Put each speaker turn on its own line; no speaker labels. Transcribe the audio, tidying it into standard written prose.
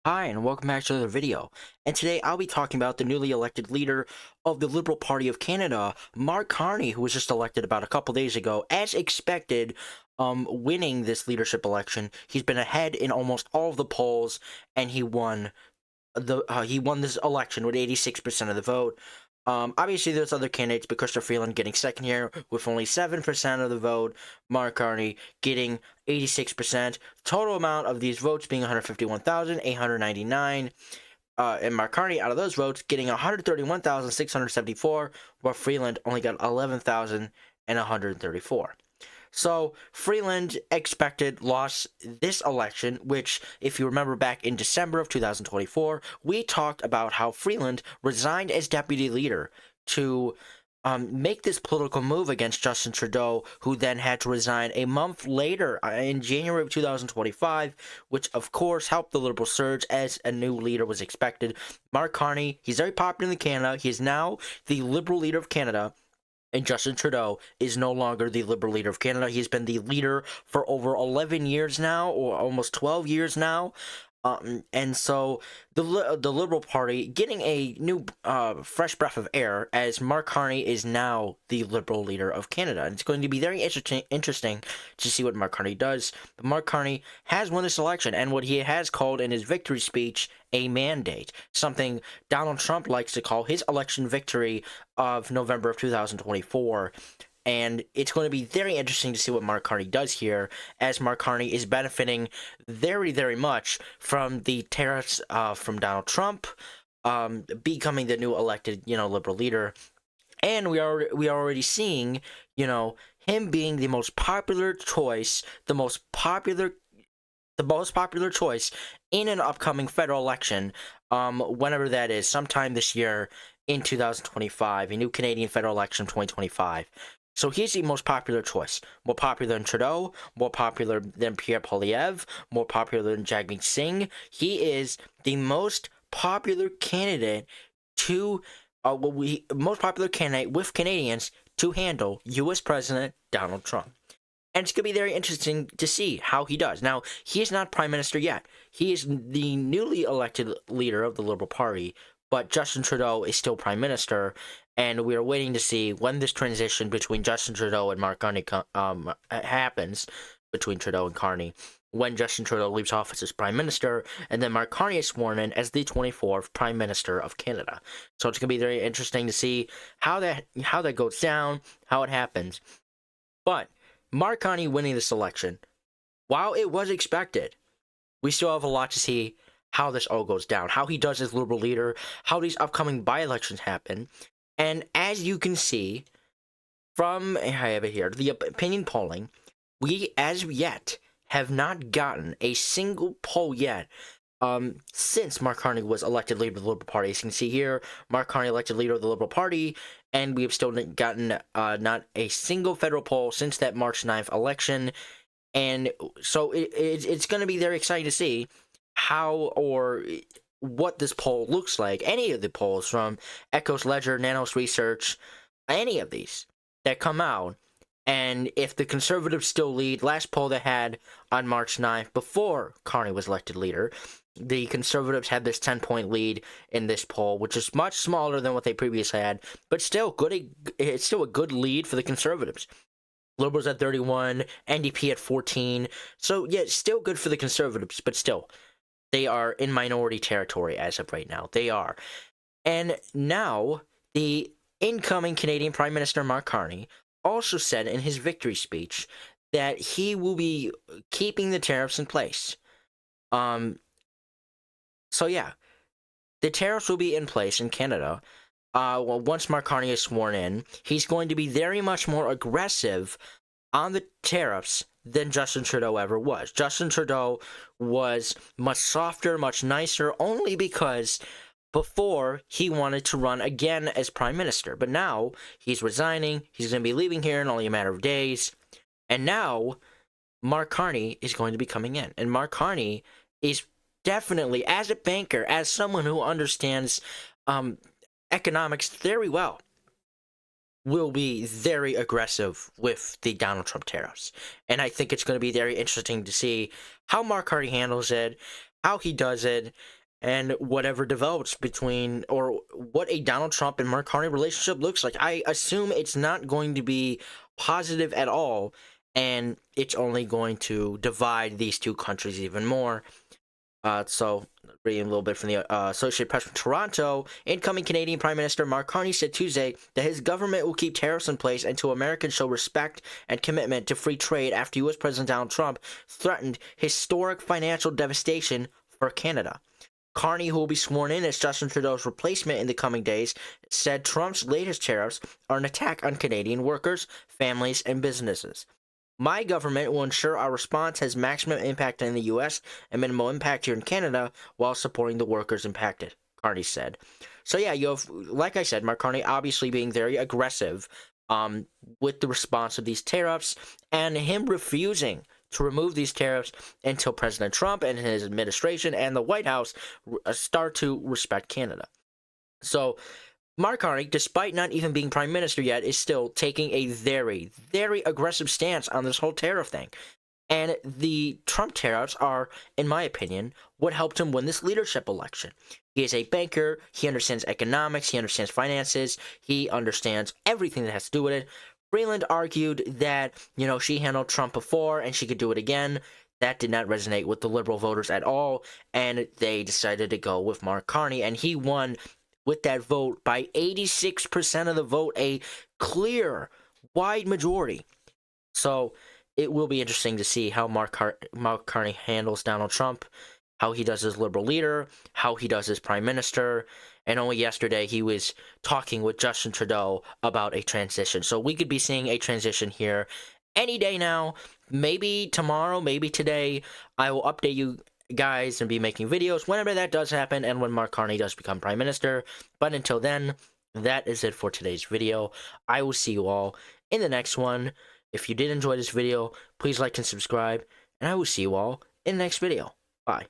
Hi, and welcome back to another video. And today I'll be talking about the newly elected leader of the Liberal Party of Canada, Mark Carney, who was just elected about a couple days ago. As expected, winning this leadership election, he's been ahead in almost all of the polls, and he won this election with 86% of the vote. Obviously, there's other candidates, but Christopher Freeland getting second here with only 7% of the vote. Mark Carney getting 86%. Total amount of these votes being 151,899. And Mark Carney, out of those votes, getting 131,674, while Freeland only got 11,134. So Freeland expected loss this election, which, if you remember back in December of 2024, we talked about how Freeland resigned as deputy leader to make this political move against Justin Trudeau, who then had to resign a month later in January of 2025, which of course helped the Liberal surge as a new leader was expected. Mark Carney, he's very popular in Canada. He is now the Liberal leader of Canada. And Justin Trudeau is no longer the Liberal leader of Canada. He's been the leader for over 11 years now, or almost 12 years now. And so the Liberal Party getting a new fresh breath of air, as Mark Carney is now the Liberal leader of Canada. And it's going to be very interesting to see what Mark Carney does. But Mark Carney has won this election, and what he has called in his victory speech a mandate, something Donald Trump likes to call his election victory of November of 2024. And it's going to be very interesting to see what Mark Carney does here, as Mark Carney is benefiting very, very much from the tariffs from Donald Trump, becoming the new elected, Liberal leader. And we are already seeing, him being the most popular choice, the most popular choice in an upcoming federal election, whenever that is, sometime this year in 2025, a new Canadian federal election 2025. So he's the most popular choice. More popular than Trudeau, more popular than Pierre Poilievre, more popular than Jagmeet Singh. He is the most popular candidate to, most popular candidate with Canadians to handle U.S. President Donald Trump. And it's going to be very interesting to see how he does. Now, he is not prime minister yet. He is the newly elected leader of the Liberal Party, but Justin Trudeau is still prime minister, and we are waiting to see when this transition between Justin Trudeau and Mark Carney happens, between Trudeau and Carney, when Justin Trudeau leaves office as prime minister, and then Mark Carney is sworn in as the 24th prime minister of Canada. So it's going to be very interesting to see how that goes down, how it happens. But Mark Carney winning this election, while it was expected, we still have a lot to see how this all goes down, how he does as Liberal leader, how these upcoming by-elections happen. And as you can see from, I have it here, the opinion polling, we as yet have not gotten a single poll yet since Mark Carney was elected leader of the Liberal Party. As you can see here, Mark Carney elected leader of the Liberal Party, and we have still gotten not a single federal poll since that March 9th election. And so it's going to be very exciting to see how or what this poll looks like. Any of the polls from Echoes Ledger, Nanos Research, any of these that come out. And if the Conservatives still lead, last poll they had on March 9th, before Carney was elected leader, the Conservatives had this 10-point lead in this poll, which is much smaller than what they previously had, but still good. It's still a good lead for the Conservatives. Liberals at 31, NDP at 14. So yeah, still good for the Conservatives, but still, they are in minority territory as of right now. They are. And now, the incoming Canadian Prime Minister Mark Carney also said in his victory speech that he will be keeping the tariffs in place. So yeah, the tariffs will be in place in Canada. Once Mark Carney is sworn in, he's going to be very much more aggressive on the tariffs than Justin Trudeau ever was. Justin Trudeau was much softer, much nicer, only because before he wanted to run again as prime minister. But now he's resigning. He's going to be leaving here in only a matter of days. And now Mark Carney is going to be coming in. And Mark Carney is definitely, as a banker, as someone who understands economics very well, will be very aggressive with the Donald Trump tariffs. And I think it's going to be very interesting to see how Mark Carney handles it, how he does it, and whatever develops between, or what a Donald Trump and Mark Carney relationship looks like. I assume it's not going to be positive at all, and it's only going to divide these two countries even more. So, reading a little bit from the Associated Press from Toronto, incoming Canadian Prime Minister Mark Carney said Tuesday that his government will keep tariffs in place until Americans show respect and commitment to free trade after U.S. President Donald Trump threatened historic financial devastation for Canada. Carney, who will be sworn in as Justin Trudeau's replacement in the coming days, said Trump's latest tariffs are an attack on Canadian workers, families, and businesses. My government will ensure our response has maximum impact in the U.S. and minimal impact here in Canada while supporting the workers impacted, Carney said. So yeah, you have, like I said, Mark Carney obviously being very aggressive with the response of these tariffs, and him refusing to remove these tariffs until President Trump and his administration and the White House start to respect Canada. So Mark Carney, despite not even being prime minister yet, is still taking a very, very aggressive stance on this whole tariff thing. And the Trump tariffs are, in my opinion, what helped him win this leadership election. He is a banker. He understands economics. He understands finances. He understands everything that has to do with it. Freeland argued that, she handled Trump before and she could do it again. That did not resonate with the liberal voters at all, and they decided to go with Mark Carney, and he won with that vote by 86% of the vote, a clear, wide majority. So it will be interesting to see how Mark Carney handles Donald Trump, how he does as liberal leader, how he does as prime minister. And only yesterday he was talking with Justin Trudeau about a transition. So we could be seeing a transition here any day now. Maybe tomorrow, maybe today. I will update you guys and be making videos whenever that does happen and when Mark Carney does become prime minister. But until then, that is it for today's video. I will see you all in the next one. If you did enjoy this video, please like and subscribe, and I will see you all in the next video. Bye.